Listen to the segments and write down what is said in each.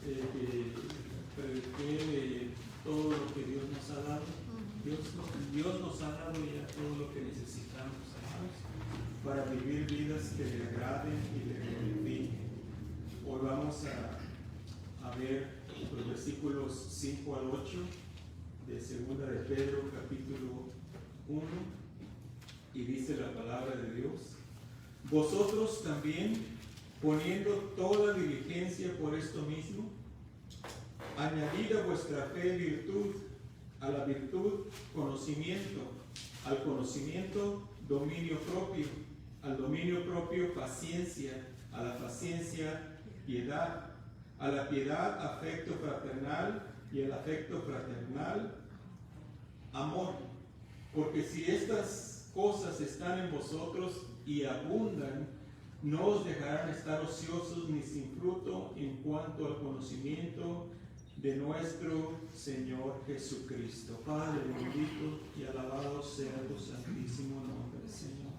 Que prediqué todo lo que Dios nos ha dado. Dios nos ha dado ya todo lo que necesitamos, hermanos, para vivir vidas que le agraden y le glorifiquen. Hoy vamos a ver los versículos 5 al 8 de segunda de Pedro, capítulo 1, y dice la palabra de Dios: vosotros también, poniendo toda diligencia por esto mismo, añadid a vuestra fe virtud, a la virtud conocimiento, al conocimiento dominio propio, al dominio propio paciencia, a la paciencia piedad, a la piedad afecto fraternal, y al afecto fraternal amor. Porque si estas cosas están en vosotros y abundan, no os dejarán estar ociosos ni sin fruto en cuanto al conocimiento de nuestro Señor Jesucristo. Padre bendito y alabado sea tu santísimo nombre, Señor.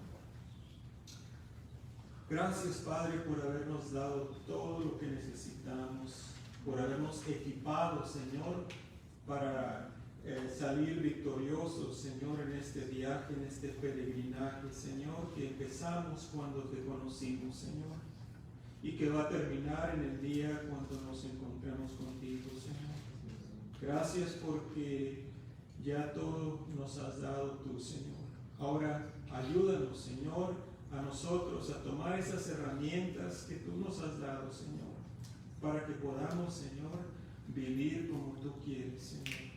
Gracias, Padre, por habernos dado todo lo que necesitamos, por habernos equipado, Señor, para salir victoriosos, Señor, en este viaje, en este peregrinaje, Señor, que empezamos cuando te conocimos, Señor, y que va a terminar en el día cuando nos encontremos contigo, Señor. Gracias porque ya todo nos has dado tú, Señor. Ahora ayúdanos, Señor, a nosotros a tomar esas herramientas que tú nos has dado, Señor, para que podamos, Señor, vivir como tú quieres, Señor,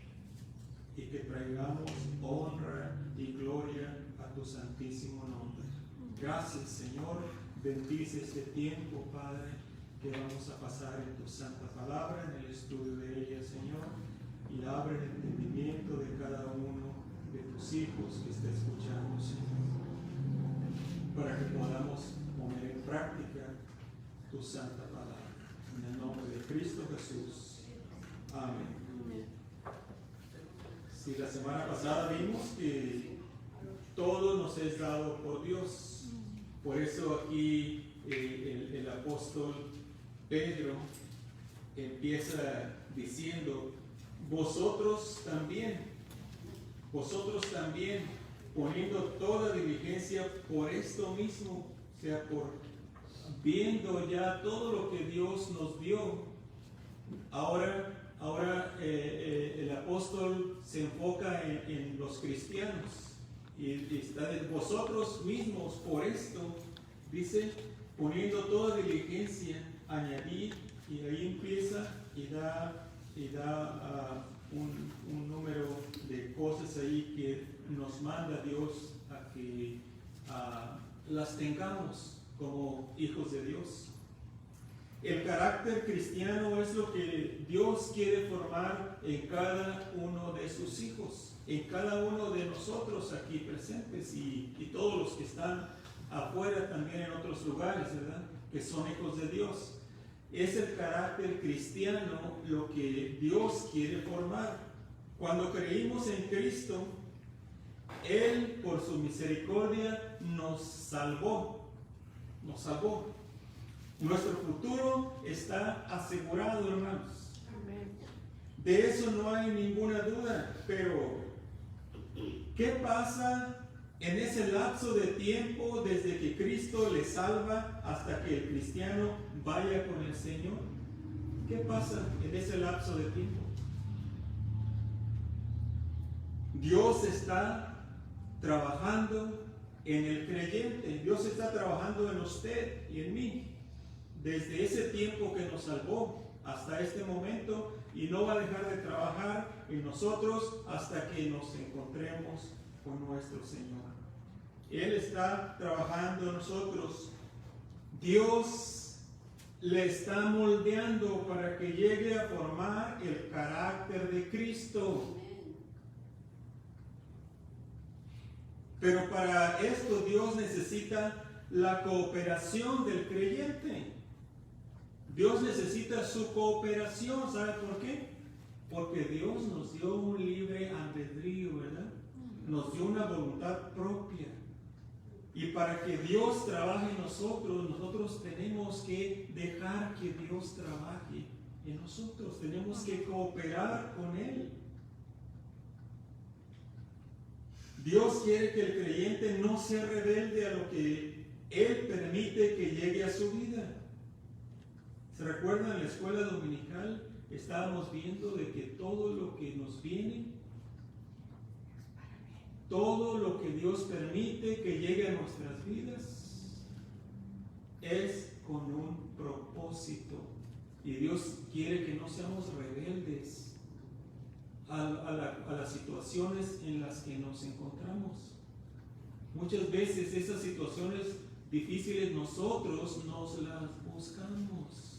y que traigamos honra y gloria a tu santísimo nombre. Gracias, Señor. Bendice este tiempo, Padre, que vamos a pasar en tu santa palabra, en el estudio de ella, Señor, y abre el entendimiento de cada uno de tus hijos que está escuchando, Señor, para que podamos poner en práctica tu santa palabra. En el nombre de Cristo Jesús. Amén. Si la semana pasada vimos que todo nos es dado por Dios. Por eso aquí el apóstol Pedro empieza diciendo: vosotros también, poniendo toda diligencia por esto mismo, o sea, por viendo ya todo lo que Dios nos dio. Ahora el apóstol se enfoca en los cristianos y está de vosotros mismos, por esto, dice, poniendo toda diligencia, añadid, y ahí empieza y da un número de cosas ahí que nos manda Dios a que las tengamos como hijos de Dios. El carácter cristiano es lo que Dios quiere formar en cada uno de sus hijos, en cada uno de nosotros aquí presentes y todos los que están afuera también en otros lugares, ¿verdad?, que son hijos de Dios. Es el carácter cristiano lo que Dios quiere formar. Cuando creímos en Cristo, Él, por su misericordia, nos salvó. Nuestro futuro está asegurado, hermanos. Amén. De eso no hay ninguna duda. Pero, ¿qué pasa en ese lapso de tiempo desde que Cristo le salva hasta que el cristiano vaya con el Señor? ¿Qué pasa en ese lapso de tiempo? Dios está trabajando en el creyente. Dios está trabajando en usted y en mí. Desde ese tiempo que nos salvó hasta este momento, y no va a dejar de trabajar en nosotros hasta que nos encontremos con nuestro Señor. Él está trabajando en nosotros. Dios le está moldeando para que llegue a formar el carácter de Cristo. Pero para esto Dios necesita la cooperación del creyente. Dios necesita su cooperación. ¿Sabe por qué? Porque Dios nos dio un libre albedrío, ¿verdad? Nos dio una voluntad propia. Y para que Dios trabaje en nosotros, nosotros tenemos que dejar que Dios trabaje en nosotros. Tenemos que cooperar con Él. Dios quiere que el creyente no sea rebelde a lo que Él permite que llegue a su vida. ¿Se recuerdan en la escuela dominical? Estábamos viendo de que todo lo que nos viene, todo lo que Dios permite que llegue a nuestras vidas, es con un propósito. Y Dios quiere que no seamos rebeldes a las situaciones en las que nos encontramos. Muchas veces esas situaciones difíciles nosotros nos las buscamos.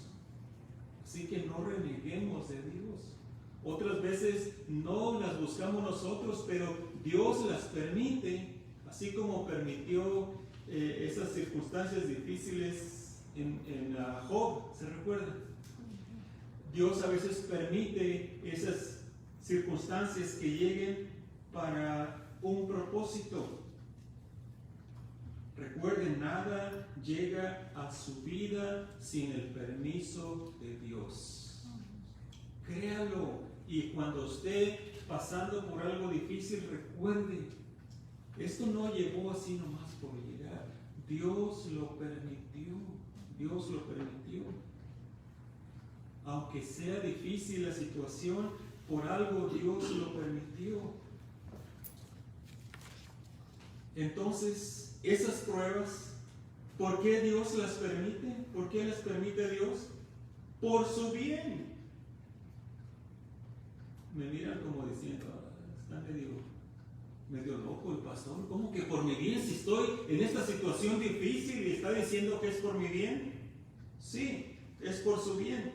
Así que no reneguemos de Dios. Otras veces no las buscamos nosotros, pero Dios las permite, así como permitió esas circunstancias difíciles en Job, ¿se recuerdan? Dios a veces permite esas circunstancias que lleguen para un propósito. Recuerden, nada llega a su vida sin el permiso de Dios. Créalo. Y cuando esté pasando por algo difícil, recuerde, esto no llegó así nomás por llegar. Dios lo permitió. Dios lo permitió. Aunque sea difícil la situación, por algo Dios lo permitió. Entonces, esas pruebas, ¿por qué Dios las permite? ¿Por qué las permite Dios? Por su bien. Me miran como diciendo, está medio loco el pastor. ¿Cómo que por mi bien? Si estoy en esta situación difícil y está diciendo que es por mi bien. Sí, es por su bien.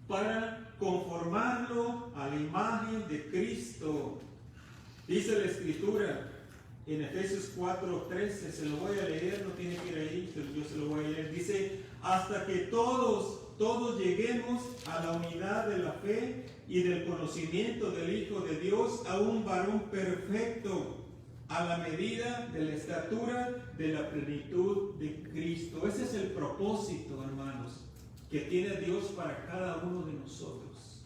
Para conformarlo a la imagen de Cristo. Dice la Escritura en Efesios 4:13, se lo voy a leer, no tiene que ir ahí, pero yo se lo voy a leer. Dice, hasta que todos lleguemos a la unidad de la fe y del conocimiento del Hijo de Dios, a un varón perfecto, a la medida de la estatura de la plenitud de Cristo. Ese es el propósito, hermanos, que tiene Dios para cada uno de nosotros,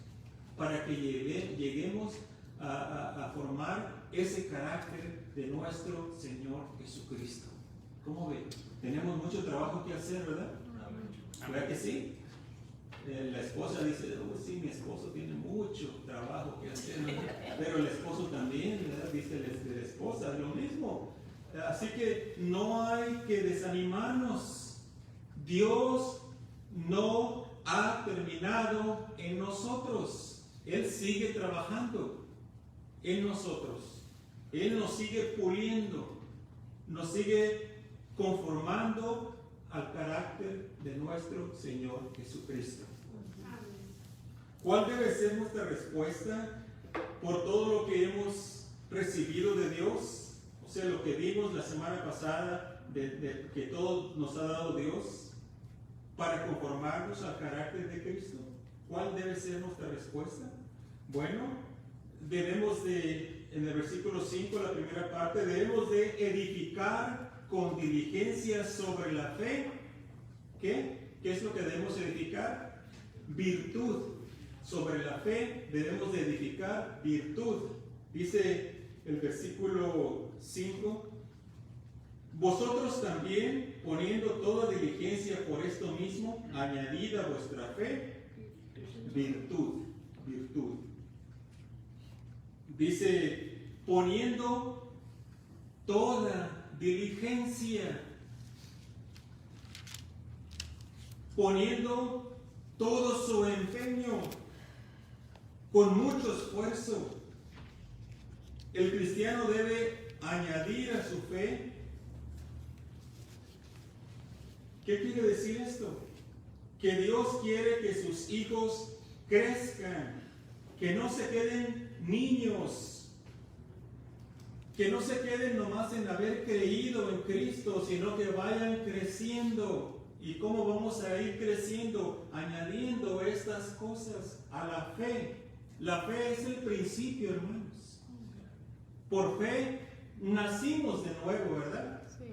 para que lleguemos a formar ese carácter de nuestro Señor Jesucristo. ¿Cómo ven? Tenemos mucho trabajo que hacer, ¿verdad? ¿Verdad que sí? La esposa dice, oh, sí, mi esposo tiene mucho trabajo que hacer, ¿verdad? Pero el esposo también, ¿verdad? Dice la esposa, lo mismo. Así que no hay que desanimarnos. Dios no ha terminado en nosotros. Él sigue trabajando en nosotros. Él nos sigue puliendo, nos sigue conformando al carácter de nuestro Señor Jesucristo. ¿Cuál debe ser nuestra respuesta por todo lo que hemos recibido de Dios? O sea, lo que vimos la semana pasada, de que todo nos ha dado Dios para conformarnos al carácter de Cristo. ¿Cuál debe ser nuestra respuesta? Bueno, debemos de, en el versículo 5, la primera parte, debemos de edificar con diligencia sobre la fe. ¿Qué? ¿Qué es lo que debemos edificar? Virtud. Sobre la fe debemos de edificar virtud. Dice el versículo 5, vosotros también, poniendo toda diligencia por esto mismo, añadid a vuestra fe virtud. Virtud. Dice, poniendo toda diligencia, poniendo todo su empeño, con mucho esfuerzo. El cristiano debe añadir a su fe. ¿Qué quiere decir esto? Que Dios quiere que sus hijos crezcan, que no se queden niños, que no se queden nomás en haber creído en Cristo, sino que vayan creciendo. ¿Y cómo vamos a ir creciendo? Añadiendo estas cosas a la fe. La fe es el principio, hermanos. Por fe nacimos de nuevo, ¿verdad? Sí.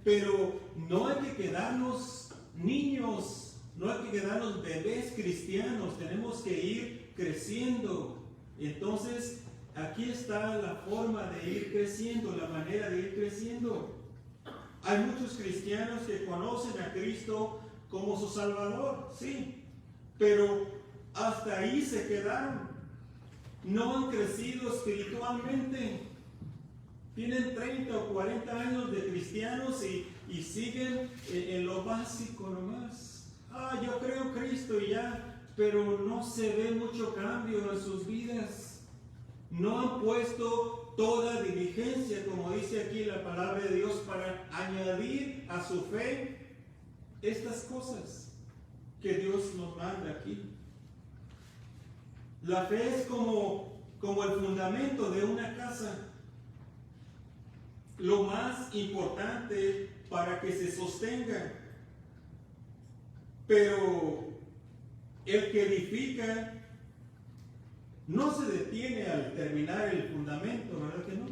Pero no hay que quedarnos niños, no hay que quedarnos bebés cristianos. Tenemos que ir creciendo. Entonces, aquí está la forma de ir creciendo, la manera de ir creciendo. Hay muchos cristianos que conocen a Cristo como su Salvador, sí, pero hasta ahí se quedaron. No han crecido espiritualmente. Tienen 30 o 40 años de cristianos y siguen en lo básico nomás. Yo creo en Cristo y ya, pero no se ve mucho cambio en sus vidas. No han puesto toda diligencia, como dice aquí la palabra de Dios, para añadir a su fe estas cosas que Dios nos manda aquí. La fe es como el fundamento de una casa. Lo más importante para que se sostenga. Pero el que edifica no se detiene al terminar el fundamento, ¿verdad que no?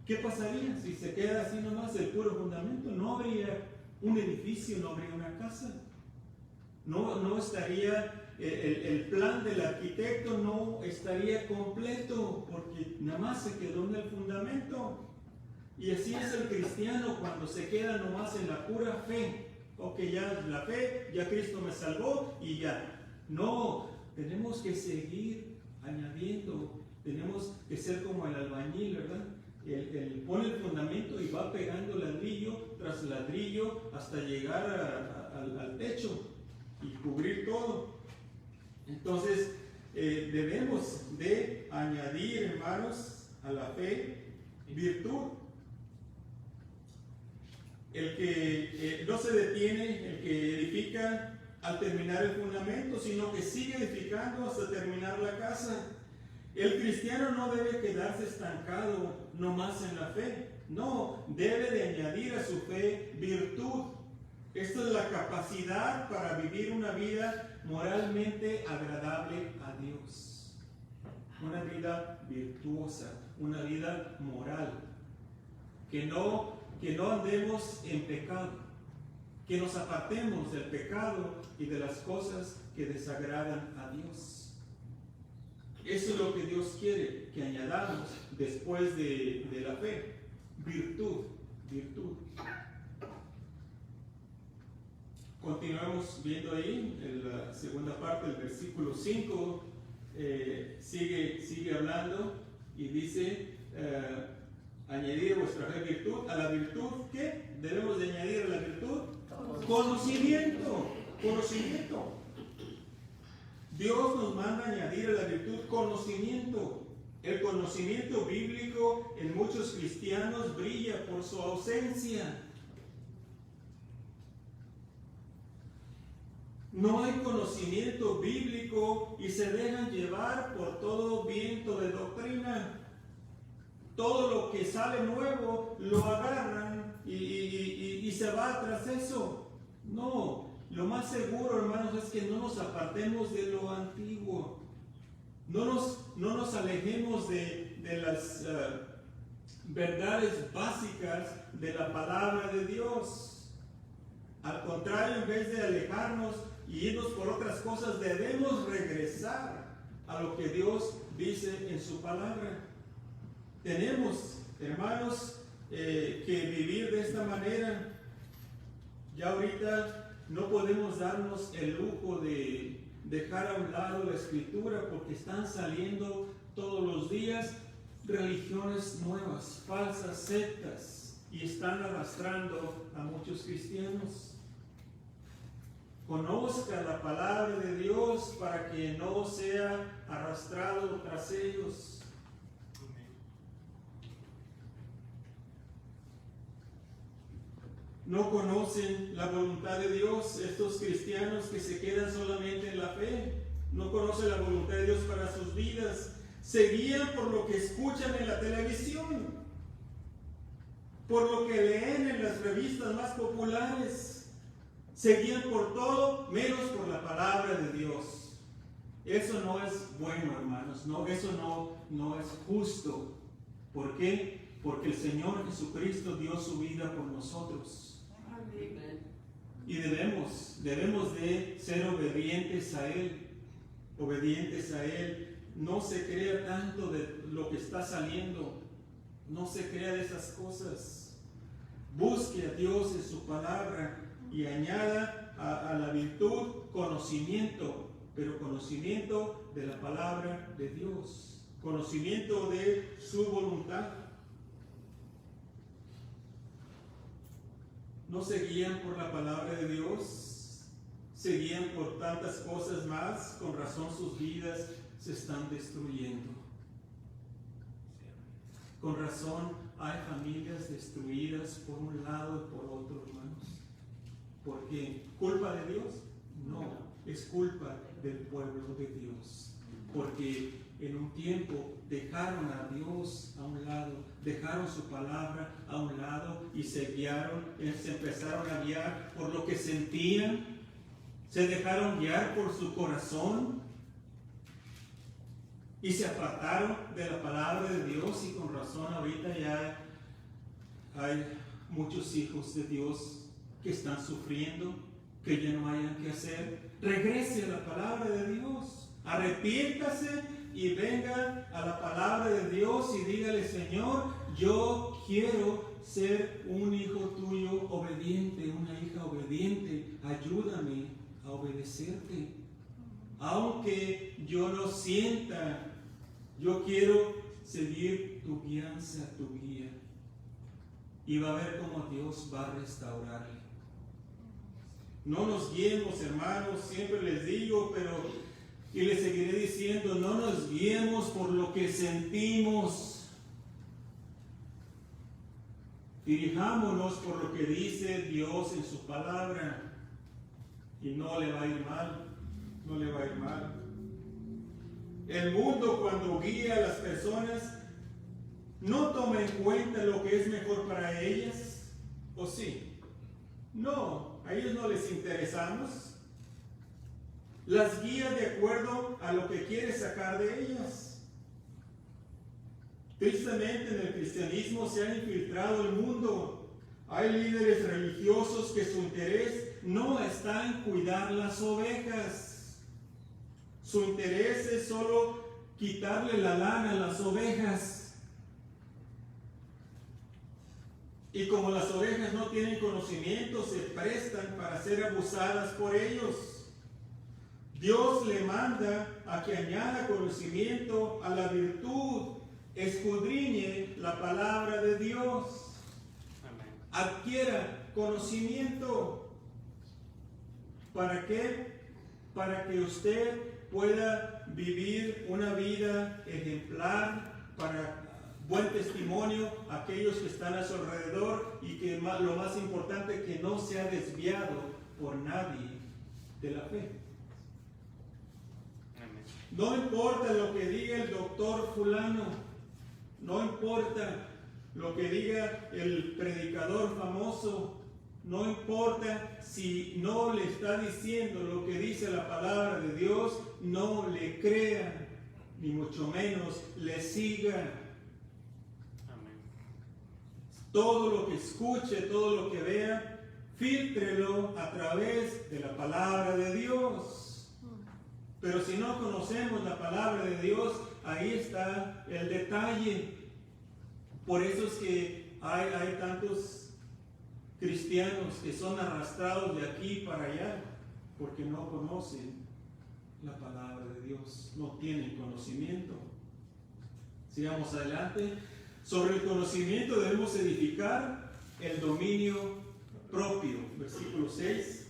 ¿Qué pasaría si se queda así nomás el puro fundamento? No habría un edificio, no habría una casa. No estaría, el plan del arquitecto no estaría completo porque nada más se quedó en el fundamento. Y así es el cristiano cuando se queda nomás en la pura fe. Ok, ya la fe, ya Cristo me salvó y ya. No, tenemos que seguir añadiendo. Tenemos que ser como el albañil, ¿verdad? Él pone el fundamento y va pegando ladrillo tras ladrillo hasta llegar al techo y cubrir todo. Entonces, debemos de añadir, hermanos, a la fe virtud. El que no se detiene, el que edifica al terminar el fundamento, sino que sigue edificando hasta terminar la casa. El cristiano no debe quedarse estancado nomás en la fe. No, debe de añadir a su fe virtud. Esta es la capacidad para vivir una vida moralmente agradable a Dios. Una vida virtuosa, una vida moral. Que no andemos en pecado. Que nos apartemos del pecado y de las cosas que desagradan a Dios. Eso es lo que Dios quiere que añadamos después de la fe. Virtud. Continuamos viendo ahí en la segunda parte del versículo 5. Sigue hablando y dice, añadir vuestra fe virtud. A la virtud, ¿qué? Debemos de añadir a la virtud conocimiento. Dios nos manda añadir a la virtud conocimiento. El conocimiento bíblico en muchos cristianos brilla por su ausencia. No hay conocimiento bíblico y se dejan llevar por todo viento de doctrina. Todo lo que sale nuevo lo agarran y se va tras eso. No. Lo más seguro, hermanos, es que no nos apartemos de lo antiguo. No nos alejemos de las verdades básicas de la palabra de Dios. Al contrario, en vez de alejarnos y irnos por otras cosas, debemos regresar a lo que Dios dice en su palabra. Tenemos, hermanos, que vivir de esta manera. Ya ahorita no podemos darnos el lujo de dejar a un lado la escritura porque están saliendo todos los días religiones nuevas, falsas sectas, y están arrastrando a muchos cristianos. Conozca la palabra de Dios para que no sea arrastrado tras ellos. No conocen la voluntad de Dios, estos cristianos que se quedan solamente en la fe. No conocen la voluntad de Dios para sus vidas. Se guían por lo que escuchan en la televisión, por lo que leen en las revistas más populares. Se guían por todo menos por la palabra de Dios. Eso no es bueno, hermanos. No, eso no es justo. ¿Por qué? Porque el Señor Jesucristo dio su vida por nosotros. Y debemos de ser obedientes a Él no se crea tanto de lo que está saliendo. No se crea de esas cosas. Busque a Dios en su palabra y añada a la virtud conocimiento, pero conocimiento de la palabra de Dios, conocimiento de su voluntad. No se guían por la palabra de Dios, se guían por tantas cosas más. Con razón sus vidas se están destruyendo. Con razón hay familias destruidas por un lado y por otro, hermanos. ¿Por qué? ¿Culpa de Dios? No, es culpa del pueblo de Dios. Porque en un tiempo dejaron a Dios a un lado, dejaron su palabra a un lado y se empezaron a guiar por lo que sentían, se dejaron guiar por su corazón y se apartaron de la palabra de Dios. Y con razón ahorita ya hay muchos hijos de Dios que están sufriendo, que ya no hayan que hacer. Regrese a la palabra de Dios, arrepiéntase y venga a la palabra de Dios y dígale: Señor, yo quiero ser un hijo tuyo obediente, una hija obediente, ayúdame a obedecerte. Aunque yo no sienta, yo quiero seguir tu guianza, tu guía. Y va a ver cómo Dios va a restaurarle. No nos guiemos, hermanos, siempre les digo, y les seguiré diciendo, no nos guiemos por lo que sentimos. Dirijámonos por lo que dice Dios en su palabra. Y no le va a ir mal, no le va a ir mal. El mundo, cuando guía a las personas, no toma en cuenta lo que es mejor para ellas, ¿o sí? No, a ellos no les interesamos. Las guía de acuerdo a lo que quiere sacar de ellas. Tristemente en el cristianismo se ha infiltrado el mundo. Hay líderes religiosos que su interés no está en cuidar las ovejas. Su interés es solo quitarle la lana a las ovejas. Y como las ovejas no tienen conocimiento, se prestan para ser abusadas por ellos. Dios le manda a que añada conocimiento a la virtud, escudriñe la palabra de Dios. Amén. Adquiera conocimiento. ¿Para qué? Para que usted pueda vivir una vida ejemplar, para buen testimonio a aquellos que están a su alrededor, y que lo más importante, que no sea desviado por nadie de la fe. Amén. No importa lo que diga el doctor fulano, no importa lo que diga el predicador famoso, no importa si no le está diciendo lo que dice la palabra de Dios, no le crea, ni mucho menos le siga. Todo lo que escuche, todo lo que vea, fíltrelo a través de la palabra de Dios. Pero si no conocemos la palabra de Dios, ahí está el detalle. Por eso es que hay tantos cristianos que son arrastrados de aquí para allá, porque no conocen la palabra de Dios, no tienen conocimiento. Sigamos adelante. Sobre el conocimiento debemos edificar el dominio propio. Versículo 6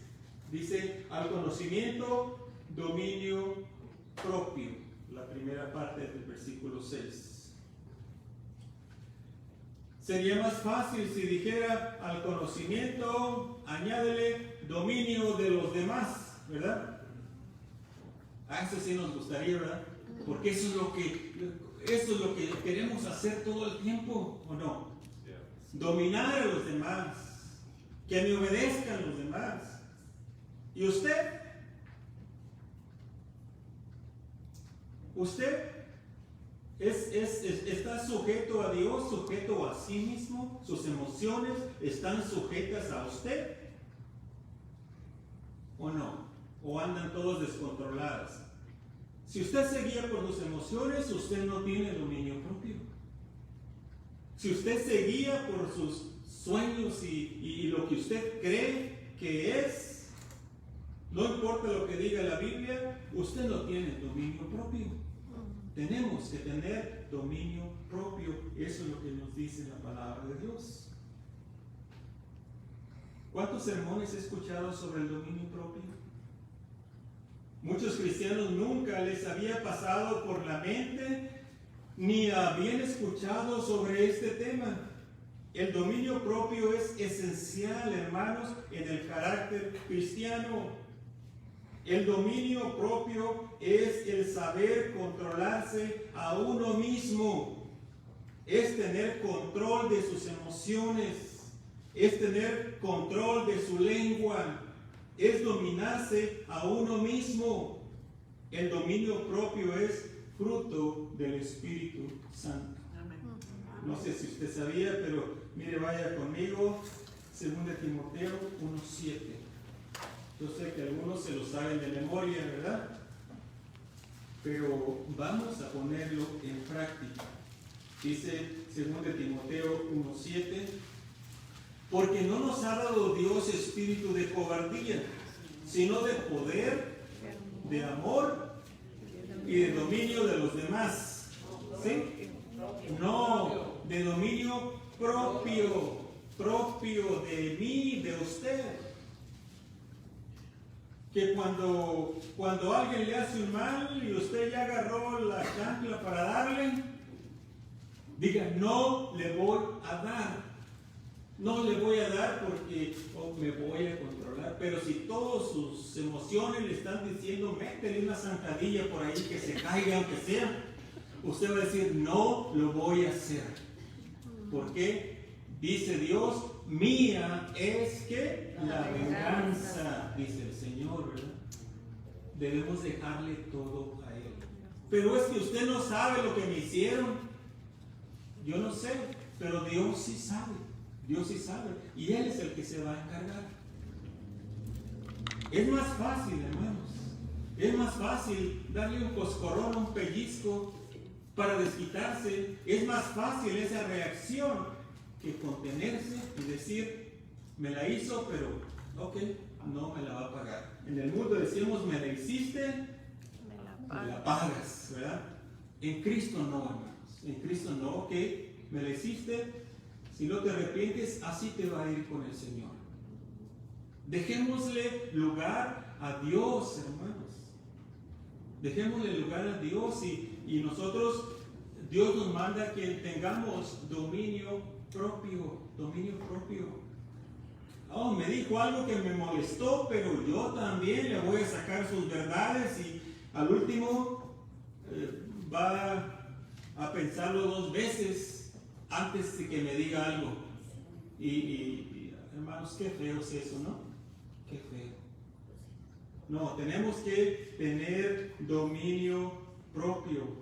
dice: al conocimiento, dominio propio. La primera parte del versículo 6. Sería más fácil si dijera: al conocimiento, añádele dominio de los demás, ¿verdad? A eso sí nos gustaría, ¿verdad? Porque eso es lo que queremos hacer todo el tiempo, ¿o no? Dominar a los demás, que me obedezcan los demás. ¿Y usted? ¿Usted está sujeto a Dios, sujeto a sí mismo? ¿Sus emociones están sujetas a usted? ¿O no? ¿O andan todos descontroladas? Si usted se guía por sus emociones, usted no tiene dominio propio. Si usted se guía por sus sueños y lo que usted cree que es, no importa lo que diga la Biblia, usted no tiene dominio propio. Tenemos que tener dominio propio. Eso es lo que nos dice la palabra de Dios. ¿Cuántos sermones he escuchado sobre el dominio propio? Muchos cristianos nunca les había pasado por la mente ni habían escuchado sobre este tema. El dominio propio es esencial, hermanos, en el carácter cristiano. El dominio propio es el saber controlarse a uno mismo. Es tener control de sus emociones. Es tener control de su lengua. Es dominarse a uno mismo. El dominio propio es fruto del Espíritu Santo. No sé si usted sabía, pero mire, vaya conmigo, 2 Timoteo 1:7. Yo sé que algunos se lo saben de memoria, ¿verdad? Pero vamos a ponerlo en práctica. Dice 2 Timoteo 1:7, porque no nos ha dado Dios espíritu de cobardía, sino de poder, de amor y de dominio de los demás. ¿Sí? No, de dominio propio de mí, de usted. Que cuando alguien le hace un mal y usted ya agarró la chancla para darle, diga, no le voy a dar. No le voy a dar porque me voy a controlar. Pero si todas sus emociones le están diciendo, métele una zancadilla por ahí que se caiga aunque sea, usted va a decir, no lo voy a hacer. ¿Por qué? Dice Dios, mía es que la venganza, dice el Señor, ¿verdad? Debemos dejarle todo a Él. Pero es que usted no sabe lo que me hicieron. Yo no sé, pero Dios sí sabe. Dios sí sabe. Y Él es el que se va a encargar. Es más fácil, hermanos. Es más fácil darle un coscorrón, un pellizco para desquitarse. Es más fácil esa reacción que contenerse y decir, me la hizo, pero ok, no me la va a pagar. En el mundo decimos, me la hiciste, me la pagas, ¿verdad? En Cristo no, hermanos. En Cristo no, ok, me la hiciste, si no te arrepientes, así te va a ir con el Señor. Dejémosle lugar a Dios, hermanos. Dejémosle lugar a Dios y nosotros, Dios nos manda que tengamos dominio propio. Oh, me dijo algo que me molestó, pero yo también le voy a sacar sus verdades y al último va a pensarlo 2 veces antes de que me diga algo. Y hermanos, qué feo es eso, ¿no? Qué feo. No, tenemos que tener dominio propio.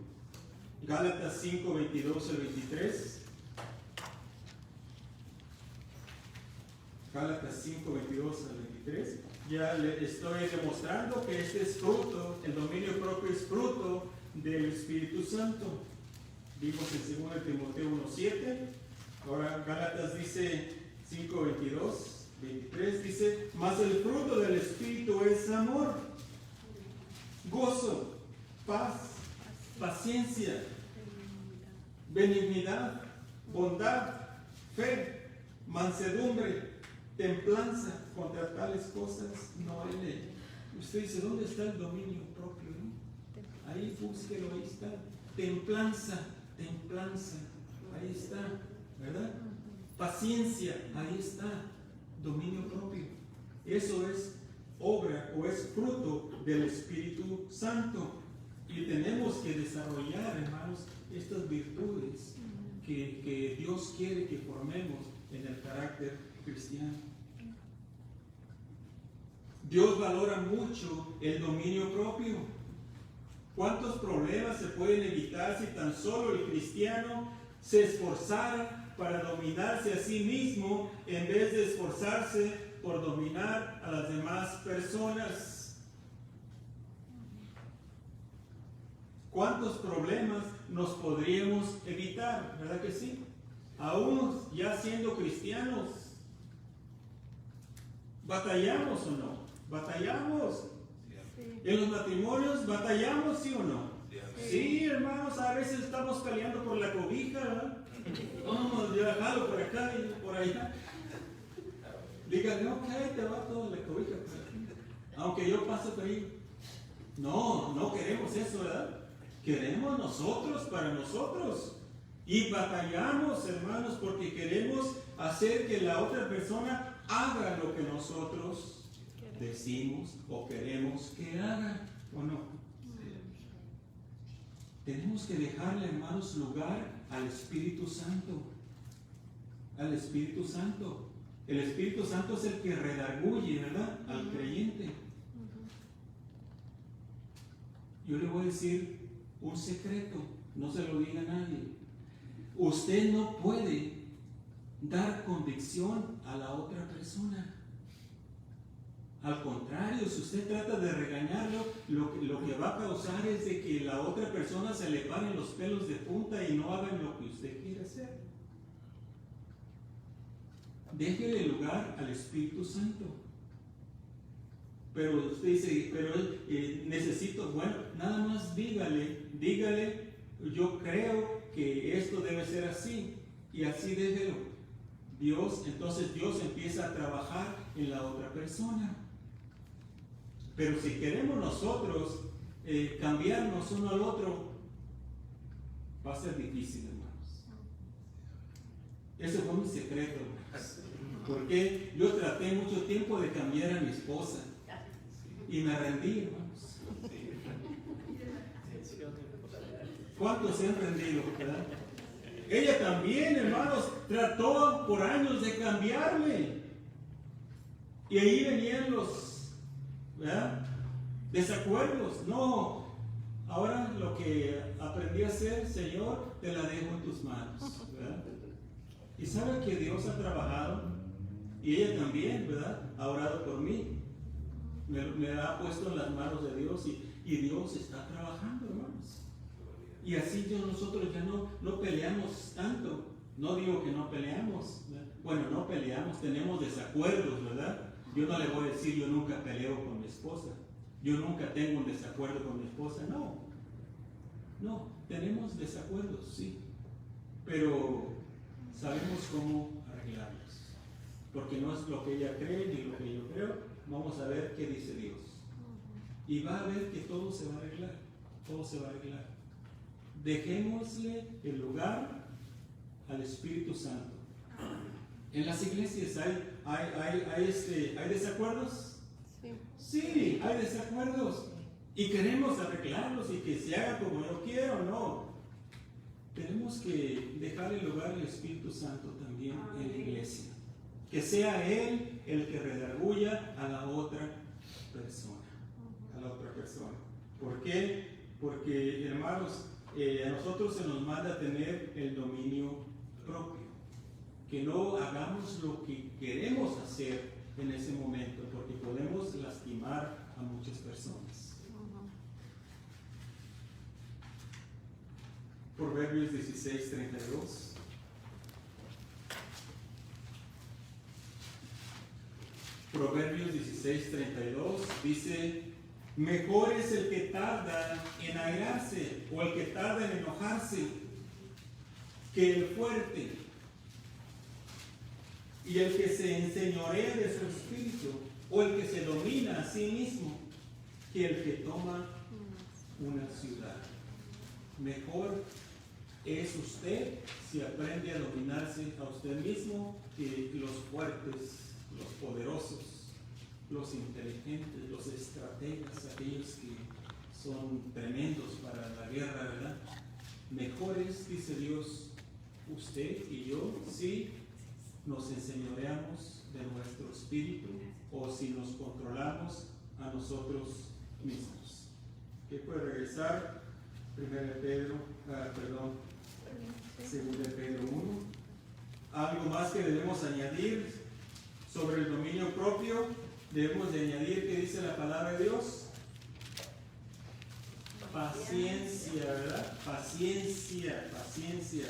Gálatas 5, 22 al 23. Gálatas 5, 22 al 23. Ya le estoy demostrando que este es fruto, el dominio propio es fruto del Espíritu Santo. Vimos en 2 Timoteo 1:7. Ahora Gálatas dice 5, 22. 23 dice, mas el fruto del Espíritu es amor, gozo, paz, paciencia, benignidad, bondad, fe, mansedumbre, templanza. Contra tales cosas no hay ley. Usted dice, ¿dónde está el dominio propio? ¿No? Ahí búsquelo, ahí está. Templanza, ahí está, ¿verdad? Paciencia, ahí está. Dominio propio. Eso es obra o es fruto del Espíritu Santo. Y tenemos que desarrollar, hermanos, estas virtudes que Dios quiere que formemos en el carácter cristiano. Dios valora mucho el dominio propio. ¿Cuántos problemas se pueden evitar si tan solo el cristiano se esforzara para dominarse a sí mismo en vez de esforzarse por dominar a las demás personas? ¿cuántos problemas nos podríamos evitar? ¿Verdad que sí? Aún ya siendo cristianos, ¿batallamos o no? ¿Batallamos? Sí. ¿En los matrimonios batallamos, sí o no? Sí, hermanos, a veces estamos peleando por la cobija, ¿verdad? Vamos, yo la jalo por acá y por allá. Díganme, ok, te va toda la cobija. Aunque yo pase por ahí. No, no queremos eso, ¿verdad? Queremos nosotros, para nosotros. Y batallamos, hermanos, porque queremos hacer que la otra persona haga lo que nosotros decimos o queremos que haga, ¿o no? Tenemos que dejarle, hermanos, lugar al Espíritu Santo. Al Espíritu Santo. El Espíritu Santo es el que redarguye, ¿verdad? Al creyente. Yo le voy a decir un secreto, no se lo diga a nadie. Usted no puede dar convicción a la otra persona. Al contrario, si usted trata de regañarlo, lo que va a causar es de que la otra persona se le paren los pelos de punta y no hagan lo que usted quiere hacer. Déjele lugar al Espíritu Santo. Pero usted dice, pero necesito, bueno, nada más dígale, yo creo que esto debe ser así, y así déjelo. Entonces Dios empieza a trabajar en la otra persona. Pero si queremos nosotros cambiarnos uno al otro, va a ser difícil, hermanos. Ese fue mi secreto, hermanos. Porque yo traté mucho tiempo de cambiar a mi esposa y me rendí, hermanos. ¿Cuántos se han rendido, verdad? Ella también, hermanos, trató por años de cambiarme. Y ahí venían los, ¿verdad?, desacuerdos. No, ahora lo que aprendí a hacer, Señor, te la dejo en tus manos, ¿verdad? Y sabe que Dios ha trabajado, y ella también, ¿verdad?, ha orado por mí. Me ha puesto en las manos de Dios y Dios está trabajando, hermanos. Y así nosotros ya no peleamos tanto. No digo que no peleamos, ¿verdad? Bueno, no peleamos, tenemos desacuerdos, ¿verdad? Yo no le voy a decir yo nunca peleo con mi esposa. Yo nunca tengo un desacuerdo con mi esposa. No, tenemos desacuerdos, sí. Pero sabemos cómo arreglarlos. Porque no es lo que ella cree ni lo que yo creo. Vamos a ver qué dice Dios. Y va a ver que todo se va a arreglar. Todo se va a arreglar. Dejémosle el lugar al Espíritu Santo. En las iglesias hay desacuerdos. Sí, hay desacuerdos. Y queremos arreglarlos y que se haga como yo quiero, no. Tenemos que dejar el lugar al Espíritu Santo también en la iglesia. Que sea Él el que redarguya a la otra persona. A la otra persona. ¿Por qué? Porque, hermanos, a nosotros se nos manda a tener el dominio propio. Que no hagamos lo que queremos hacer en ese momento, porque podemos lastimar a muchas personas. Proverbios 16:32. Proverbios 16:32 dice: mejor es el que tarda en airarse o el que tarda en enojarse que el fuerte, y el que se enseñorea de su espíritu o el que se domina a sí mismo que el que toma una ciudad. Mejor es usted si aprende a dominarse a usted mismo que los fuertes, los poderosos, los inteligentes, los estrategas, aquellos que son tremendos para la guerra, ¿verdad? Mejor es, dice Dios, usted y yo, si nos enseñoreamos de nuestro espíritu o si nos controlamos a nosotros mismos. ¿Qué puede regresar? 2 Pedro 1. Algo más que debemos añadir sobre el dominio propio. Debemos de añadir que dice la palabra de Dios. paciencia, ¿verdad? Paciencia, paciencia.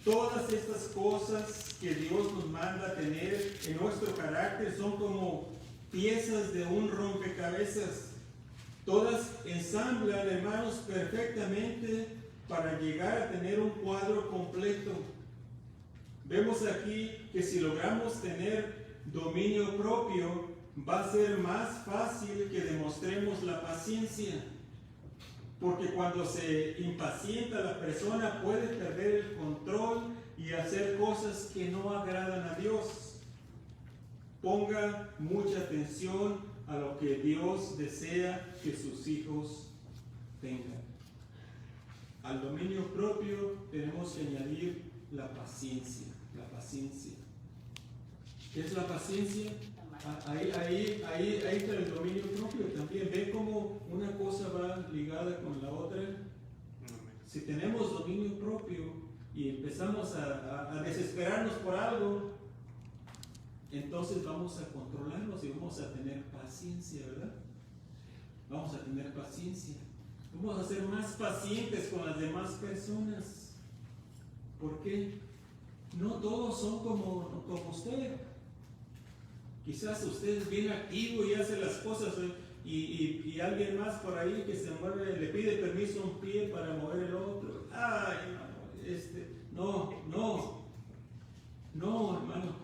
Todas estas cosas que Dios nos manda a tener en nuestro carácter son como piezas de un rompecabezas. Todas ensamblan, hermanos, perfectamente para llegar a tener un cuadro completo. Vemos aquí que si logramos tener dominio propio, va a ser más fácil que demostremos la paciencia. Porque cuando se impacienta la persona puede perder el control y hacer cosas que no agradan a Dios. Ponga mucha atención a lo que Dios desea que sus hijos tengan. Al dominio propio tenemos que añadir la paciencia. La paciencia. ¿Qué es la paciencia? Ahí está el dominio propio también. ¿Ven cómo una cosa va ligada con la otra? Si tenemos dominio propio y empezamos a desesperarnos por algo, entonces vamos a controlarnos y vamos a tener paciencia, ¿verdad? Vamos a tener paciencia. Vamos a ser más pacientes con las demás personas. ¿Por qué? No todos son como usted. Quizás usted es bien activo y hace las cosas y alguien más por ahí que se mueve, le pide permiso a un pie para mover el otro. Ay, no, hermano.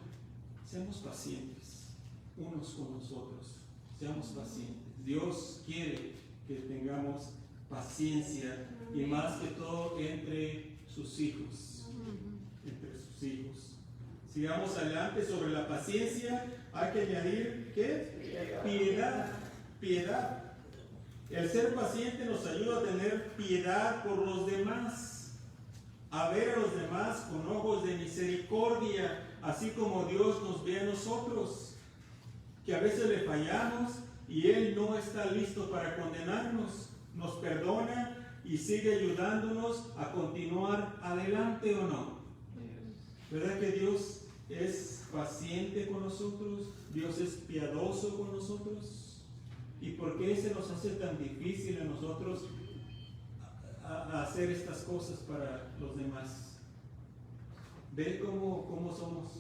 Seamos pacientes unos con nosotros. Seamos pacientes. Dios quiere que tengamos paciencia y más que todo entre sus hijos. Entre sus hijos. Sigamos adelante sobre la paciencia. Hay que añadir, ¿qué? Piedad. Piedad. El ser paciente nos ayuda a tener piedad por los demás, a ver a los demás con ojos de misericordia, así como Dios nos ve a nosotros, que a veces le fallamos y Él no está listo para condenarnos, nos perdona y sigue ayudándonos a continuar adelante, ¿o no? ¿Verdad que Dios es paciente con nosotros? Dios es piadoso con nosotros. ¿Y por qué se nos hace tan difícil a nosotros a hacer estas cosas para los demás? ¿Ve cómo somos?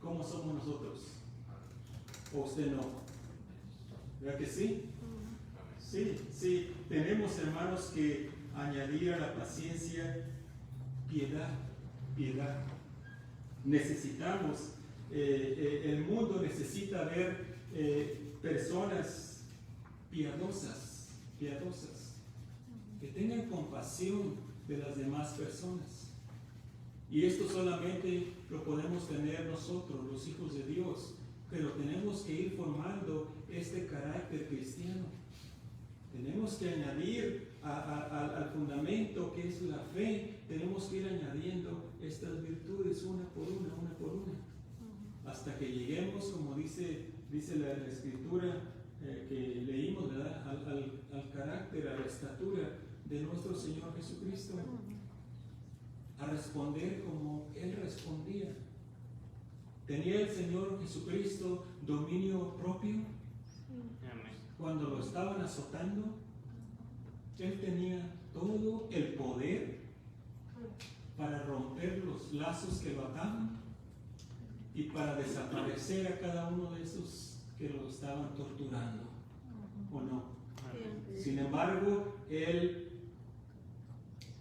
¿Cómo somos nosotros? ¿O usted no? ¿Verdad que sí? Sí. Tenemos, hermanos, que añadir a la paciencia piedad. Necesitamos, el mundo necesita ver personas piadosas, que tengan compasión de las demás personas. Y esto solamente lo podemos tener nosotros, los hijos de Dios, pero tenemos que ir formando este carácter cristiano. Tenemos que añadir al fundamento que es la fe, tenemos que ir añadiendo estas virtudes una por una, hasta que lleguemos, como dice la Escritura que leímos, ¿verdad? Al carácter, a la estatura de nuestro Señor Jesucristo, a responder como Él respondía. ¿Tenía el Señor Jesucristo dominio propio? Cuando lo estaban azotando, Él tenía todo el poder para romper los lazos que lo ataban y para desaparecer a cada uno de esos que lo estaban torturando, ¿o no? Sin embargo, Él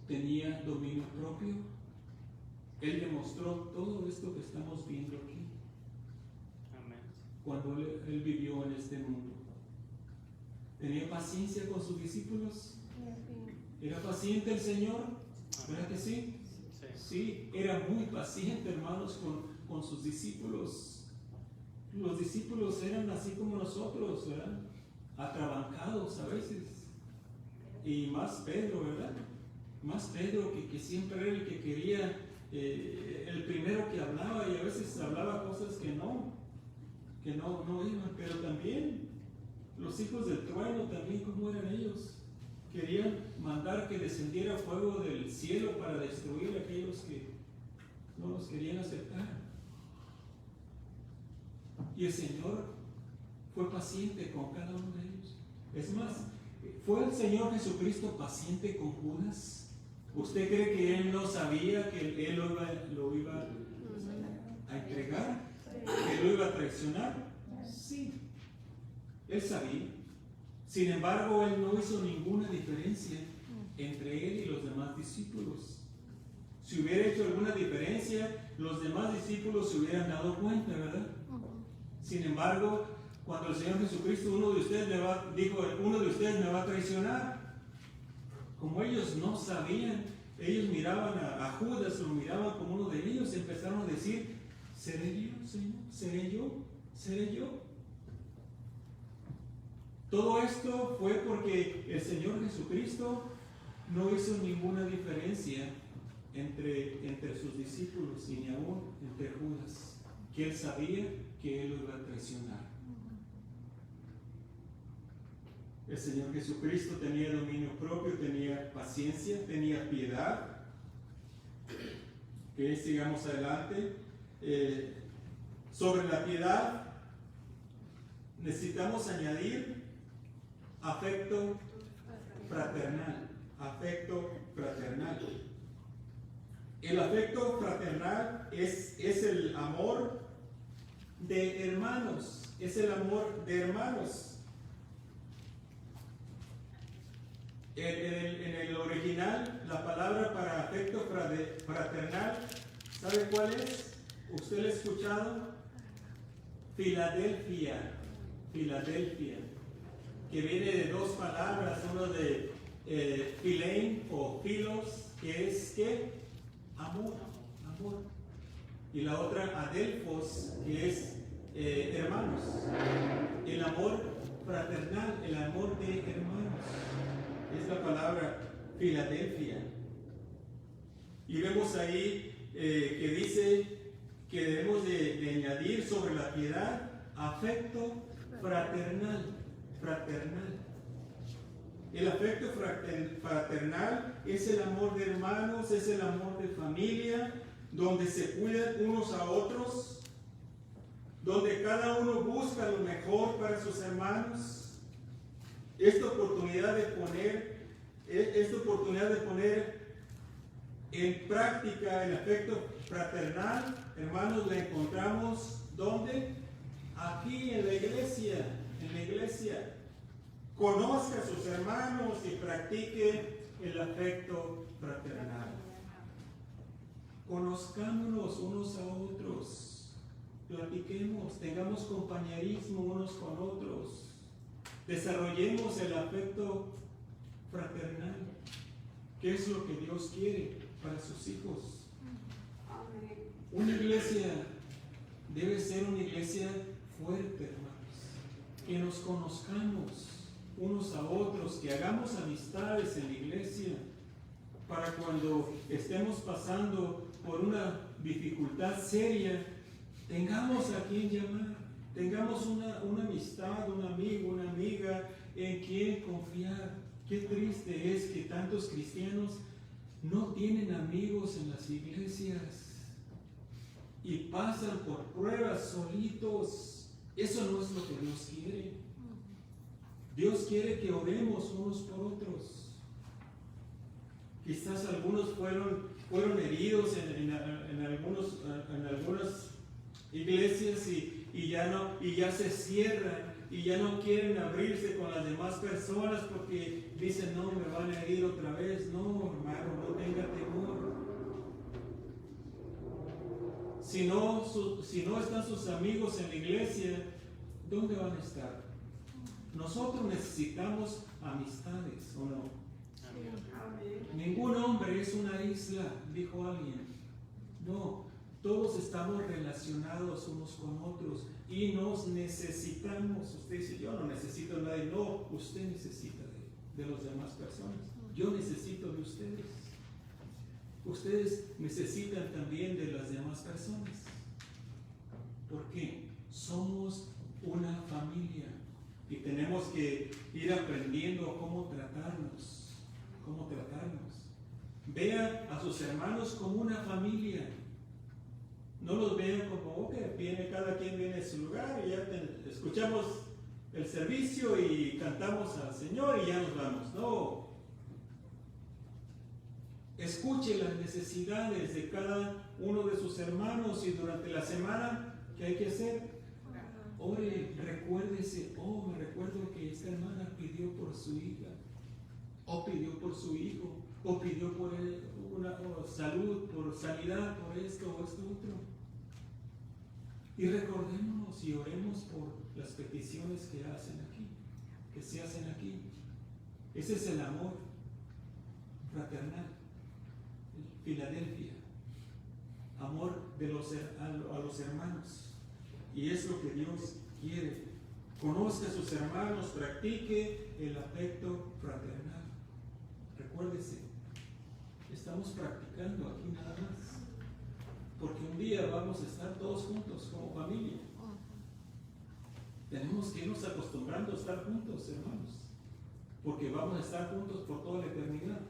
tenía dominio propio. Él demostró todo esto que estamos viendo aquí. Cuando Él vivió en este mundo. ¿Tenía paciencia con sus discípulos? ¿Era paciente el Señor? ¿Verdad que sí? Sí, era muy paciente, hermanos, con sus discípulos. Los discípulos eran así como nosotros, ¿verdad? Atrabancados a veces. Y más Pedro, ¿verdad? Más Pedro que siempre era el que quería, el primero que hablaba, y a veces hablaba cosas que no iban, pero también los hijos del trueno, también como eran ellos, querían mandar que descendiera fuego del cielo para destruir a aquellos que no los querían aceptar. Y el Señor fue paciente con cada uno de ellos. Es más, ¿Fue el Señor Jesucristo paciente con Judas? ¿Usted cree que Él no sabía que Él lo iba a entregar? ¿Que lo iba a traicionar? Sí, Él sabía. Sin embargo, Él no hizo ninguna diferencia entre Él y los demás discípulos. Si hubiera hecho alguna diferencia, los demás discípulos se hubieran dado cuenta, ¿verdad? Sin embargo, cuando el Señor Jesucristo, uno de ustedes me va a traicionar. Como ellos no sabían, ellos miraban a Judas, lo miraban como uno de ellos, empezaron a decir, ¿seré yo, Señor? ¿Seré yo? ¿Seré yo? Todo esto fue porque el Señor Jesucristo no hizo ninguna diferencia entre sus discípulos y ni aún entre Judas, que Él sabía que Él lo iba a traicionar. El Señor Jesucristo tenía dominio propio, tenía paciencia, tenía piedad. Que sigamos adelante. Sobre la piedad, necesitamos añadir afecto fraternal. Afecto fraternal. El afecto fraternal es el amor de hermanos. Es el amor de hermanos. En el original, la palabra para afecto fraternal, ¿sabe cuál es? ¿Usted lo ha escuchado? Filadelfia. Filadelfia. Que viene de dos palabras, uno de philein o philos, que es ¿qué? Amor. Amor. Y la otra adelphos, que es hermanos. El amor fraternal, el amor de hermanos. Es la palabra Filadelfia. Y vemos ahí que dice que debemos de añadir sobre la piedad afecto fraternal. Fraternal. El afecto fraternal es el amor de hermanos, es el amor de familia, donde se cuidan unos a otros, donde cada uno busca lo mejor para sus hermanos. Esta oportunidad de poner en práctica el afecto fraternal, hermanos, la encontramos ¿dónde? Aquí en la iglesia. En la iglesia. Conozca a sus hermanos y practique el afecto fraternal. Conozcámonos unos a otros. Platiquemos, tengamos compañerismo unos con otros. Desarrollemos el afecto fraternal, que es lo que Dios quiere para sus hijos. Una iglesia debe ser una iglesia fuerte, hermanos, que nos conozcamos unos a otros, que hagamos amistades en la iglesia, para cuando estemos pasando por una dificultad seria, tengamos a quien llamar. Tengamos una amistad, un amigo, una amiga en quien confiar. Qué triste es que tantos cristianos no tienen amigos en las iglesias y pasan por pruebas solitos. Eso no es lo que Dios quiere. Dios quiere que oremos unos por otros. Quizás algunos fueron heridos en algunas iglesias y ya se cierran y ya no quieren abrirse con las demás personas porque dicen, no, me van a herir otra vez. No, hermano, no tenga temor. Si no están sus amigos en la iglesia, ¿dónde van a estar? Nosotros necesitamos amistades, ¿o no? Ningún hombre es una isla, dijo alguien. No. Todos estamos relacionados unos con otros y nos necesitamos. Usted dice, yo no necesito a nadie. No, usted necesita de las demás personas. Yo necesito de ustedes. Ustedes necesitan también de las demás personas. ¿Por qué? Somos una familia y tenemos que ir aprendiendo cómo tratarnos. Cómo tratarnos. Vean a sus hermanos como una familia. No los vean como, cada quien viene a su lugar y ya escuchamos el servicio y cantamos al Señor y ya nos vamos. No. Escuche las necesidades de cada uno de sus hermanos y durante la semana, ¿qué hay que hacer? Ore, recuérdese, me recuerdo que esta hermana pidió por su hija, o pidió por su hijo, o pidió por una salud, por sanidad, por esto o esto otro. Y recordémonos y oremos por las peticiones que se hacen aquí. Ese es el amor fraternal. Filadelfia, amor a los hermanos. Y es lo que Dios quiere. Conozca a sus hermanos, practique el afecto fraternal. Recuérdese, estamos practicando aquí nada más, porque un día vamos a estar todos juntos como familia. Tenemos que irnos acostumbrando a estar juntos, hermanos, porque vamos a estar juntos por toda la eternidad.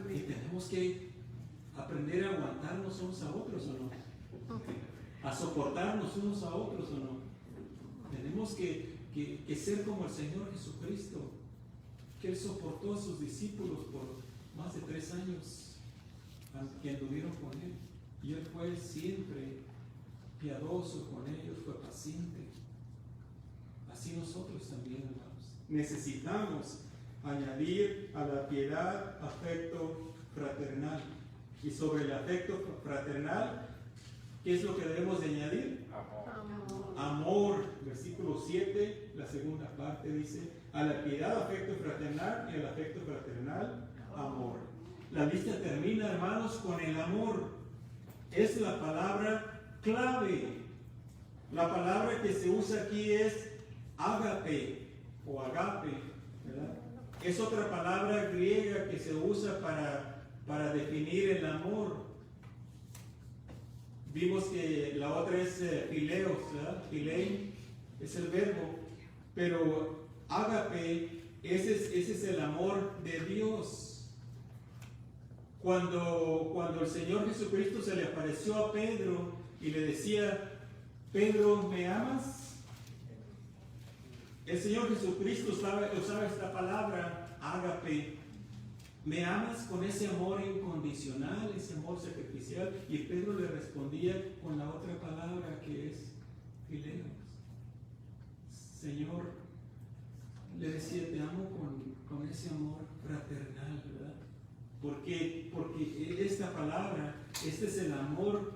Y tenemos que aprender a aguantarnos unos a otros, ¿o no? A soportarnos unos a otros, ¿o no? Tenemos que ser como el Señor Jesucristo, que Él soportó a sus discípulos por más de 3 años que anduvieron con Él. Y Él fue siempre piadoso con ellos, fue paciente. Así nosotros también, hermanos. Necesitamos añadir a la piedad afecto fraternal. Y sobre el afecto fraternal, ¿qué es lo que debemos de añadir? Amor. Versículo 7, la segunda parte dice, a la piedad afecto fraternal y al afecto fraternal amor. La lista termina, hermanos, con el amor. Es la palabra clave. La palabra que se usa aquí es ágape o agape, ¿verdad? Es otra palabra griega que se usa para definir el amor. Vimos que la otra es fileos, ¿verdad? Filein es el verbo, pero ágape, ese es el amor de Dios. Cuando el Señor Jesucristo se le apareció a Pedro y le decía, Pedro, ¿me amas? El Señor Jesucristo usaba esta palabra, ágape. ¿Me amas? Con ese amor incondicional, ese amor sacrificial. Y Pedro le respondía con la otra palabra que es fileos. Señor, le decía, te amo con ese amor fraternal, ¿verdad? Porque esta palabra, este es el amor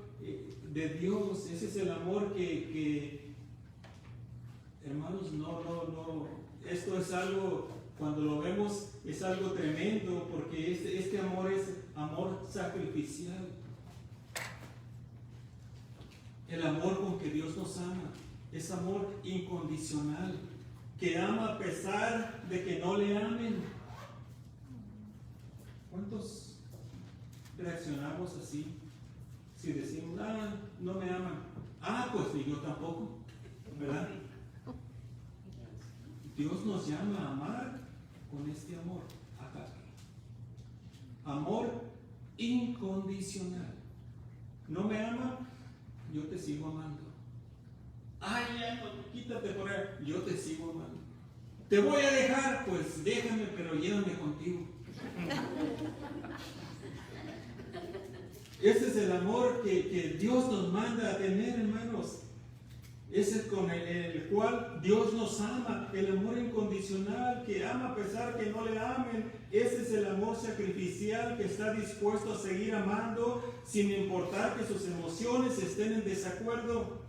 de Dios, ese es el amor que hermanos, no, esto es algo, cuando lo vemos, es algo tremendo, porque este amor es amor sacrificial. El amor con que Dios nos ama, es amor incondicional, que ama a pesar de que no le amen. ¿Cuántos reaccionamos así? Si decimos, no me aman, pues ni yo tampoco, ¿verdad? Dios nos llama a amar con este amor, amor incondicional. ¿No me ama? Yo te sigo amando. Ya no, quítate por ahí, yo te sigo amando. Te voy a dejar, pues déjame, pero llévame contigo. Ese es el amor que Dios nos manda a tener, hermanos. Ese es con el cual Dios nos ama, el amor incondicional, que ama a pesar que no le amen. Ese es el amor sacrificial que está dispuesto a seguir amando sin importar que sus emociones estén en desacuerdo.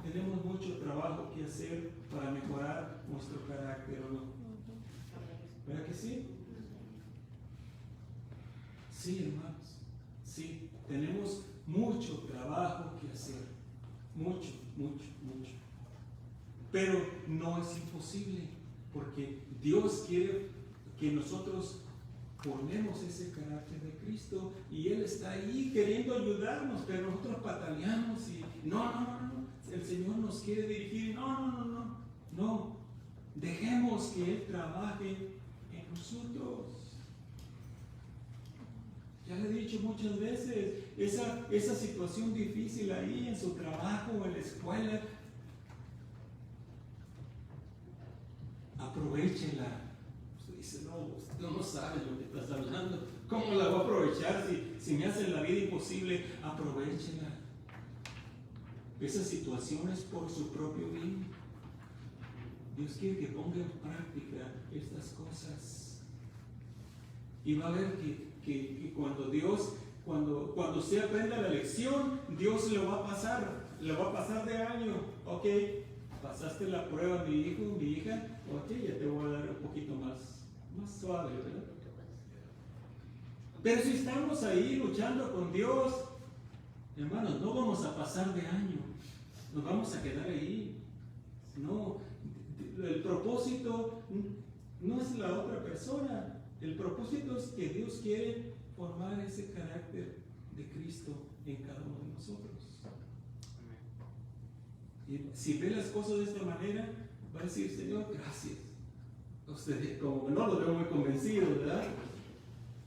Tenemos mucho trabajo que hacer para mejorar nuestro carácter, ¿o no? ¿Verdad que sí? Sí, hermanos, sí, tenemos mucho trabajo que hacer. Mucho. Pero no es imposible, porque Dios quiere que nosotros ponemos ese carácter de Cristo y Él está ahí queriendo ayudarnos, pero nosotros pataleamos y no. El Señor nos quiere dirigir. No. Dejemos que Él trabaje en nosotros. Ya le he dicho muchas veces, esa situación difícil ahí en su trabajo o en la escuela, aprovechela. Usted dice, no, usted no sabe lo que estás hablando. ¿Cómo la voy a aprovechar si me hacen la vida imposible? Aprovechela. Esa situación es por su propio bien. Dios quiere que ponga en práctica estas cosas. Y va a ver que cuando usted aprenda la lección, Dios lo va a pasar de año. Ok, pasaste la prueba, mi hijo, mi hija, ok, ya te voy a dar un poquito más suave, ¿verdad? Pero si estamos ahí luchando con Dios, hermanos, no vamos a pasar de año, nos vamos a quedar ahí. No, el propósito no es la otra persona, el propósito es que Dios quiere formar ese carácter de Cristo en cada uno de nosotros. Y si ve las cosas de esta manera, va a decir, Señor, gracias. Usted, como no lo veo muy convencido, ¿verdad?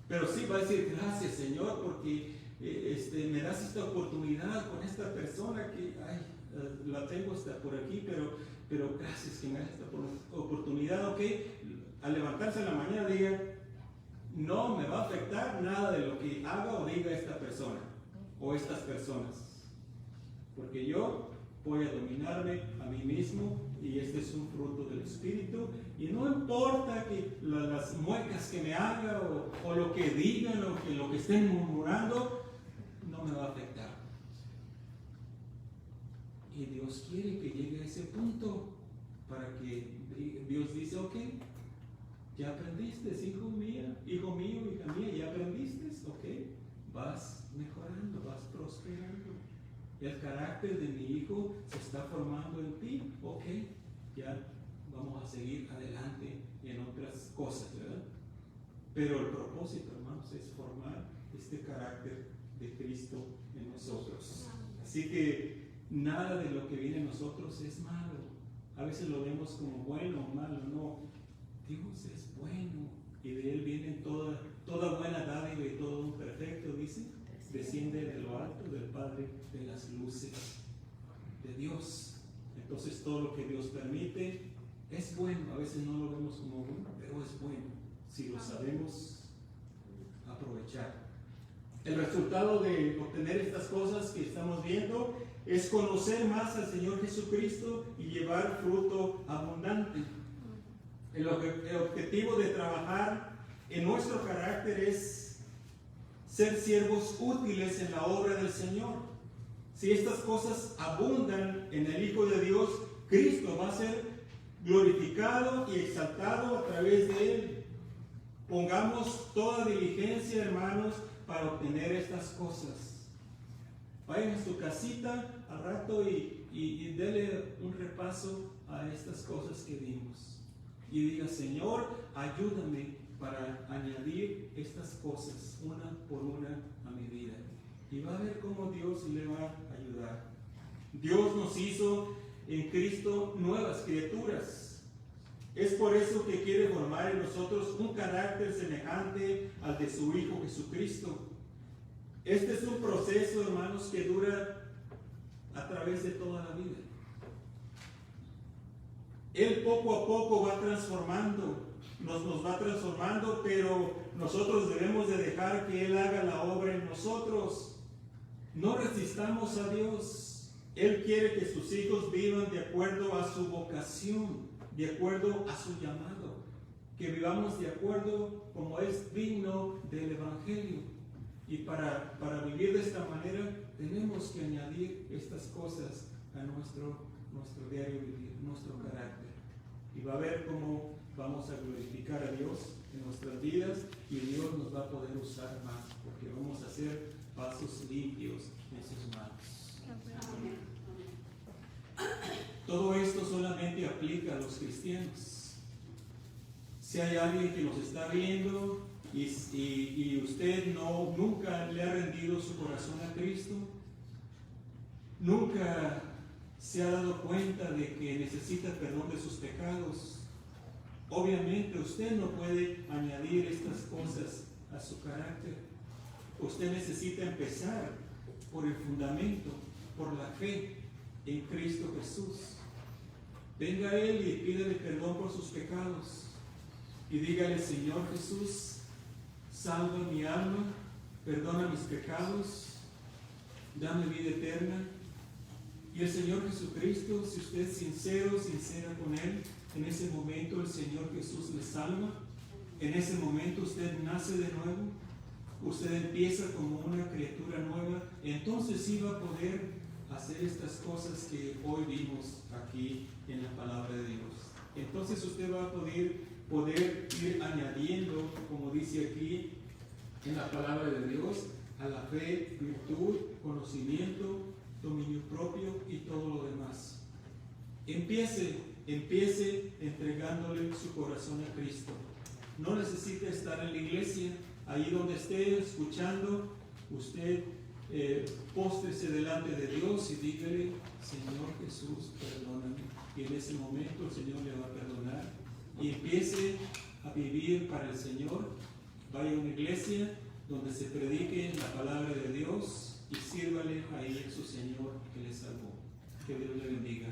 Pero sí va a decir, gracias, Señor, porque me das esta oportunidad con esta persona que, la tengo hasta por aquí, pero gracias que me das esta oportunidad, ok. Al levantarse en la mañana diga, no me va a afectar nada de lo que haga o diga esta persona o estas personas, porque yo voy a dominarme a mí mismo y este es un fruto del Espíritu y no importa que las muecas que me haga o lo que digan o lo que estén murmurando, no me va a afectar. Y Dios quiere que llegue a ese punto para que Dios dice, ok, ya aprendiste, hijo mío, hija mía, ya aprendiste, ok, vas mejorando, vas prosperando. El carácter de mi hijo se está formando en ti, ok, ya vamos a seguir adelante en otras cosas, ¿verdad? Pero el propósito, hermanos, es formar este carácter de Cristo en nosotros. Así que nada de lo que viene en nosotros es malo. A veces lo vemos como bueno o malo, no. Dios es bueno y de Él viene toda buena dádiva y todo un perfecto, dice, desciende de lo alto del Padre de las luces, de Dios. Entonces todo lo que Dios permite es bueno. A veces no lo vemos como bueno, pero es bueno si lo sabemos aprovechar. El resultado de obtener estas cosas que estamos viendo es conocer más al Señor Jesucristo y llevar fruto abundante. El objetivo de trabajar en nuestro carácter es ser siervos útiles en la obra del Señor. Si estas cosas abundan en el Hijo de Dios, Cristo va a ser glorificado y exaltado a través de Él. Pongamos toda diligencia, hermanos, para obtener estas cosas. Vayan a su casita al rato y denle un repaso a estas cosas que vimos. Y diga, Señor, ayúdame para añadir estas cosas una por una a mi vida. Y va a ver cómo Dios le va a ayudar. Dios nos hizo en Cristo nuevas criaturas. Es por eso que quiere formar en nosotros un carácter semejante al de su Hijo Jesucristo. Este es un proceso, hermanos, que dura a través de toda la vida. Él poco a poco va transformando, nos va transformando, pero nosotros debemos de dejar que Él haga la obra en nosotros. No resistamos a Dios. Él quiere que sus hijos vivan de acuerdo a su vocación, de acuerdo a su llamado, que vivamos de acuerdo como es digno del Evangelio. Y para vivir de esta manera tenemos que añadir estas cosas a nuestro diario vivir, nuestro carácter. Y va a ver cómo vamos a glorificar a Dios en nuestras vidas y Dios nos va a poder usar más, porque vamos a hacer vasos limpios en sus manos. Todo esto solamente aplica a los cristianos. Si hay alguien que nos está viendo y usted nunca le ha rendido su corazón a Cristo, nunca se ha dado cuenta de que necesita perdón de sus pecados, obviamente usted no puede añadir estas cosas a su carácter. Usted necesita empezar por el fundamento, por la fe en Cristo Jesús. Venga a Él y pídele perdón por sus pecados. y dígale: Señor Jesús, salva mi alma, perdona mis pecados, dame vida eterna. Y el Señor Jesucristo, si usted es sincera con Él, en ese momento el Señor Jesús le salva. En ese momento usted nace de nuevo, usted empieza como una criatura nueva. Entonces sí va a poder hacer estas cosas que hoy vimos aquí en la palabra de Dios. Entonces usted va a poder ir añadiendo, como dice aquí en la palabra de Dios, a la fe, virtud, conocimiento, dominio propio y todo lo demás. Empiece entregándole su corazón a Cristo. No necesita estar en la iglesia. Ahí donde esté escuchando, usted póstrese delante de Dios y dígale: Señor Jesús, perdóname. Y en ese momento el Señor le va a perdonar. Y empiece a vivir para el Señor. Vaya a una iglesia donde se predique la palabra de Dios y sírvale ahí a su Señor que le salvó. Que Dios le bendiga.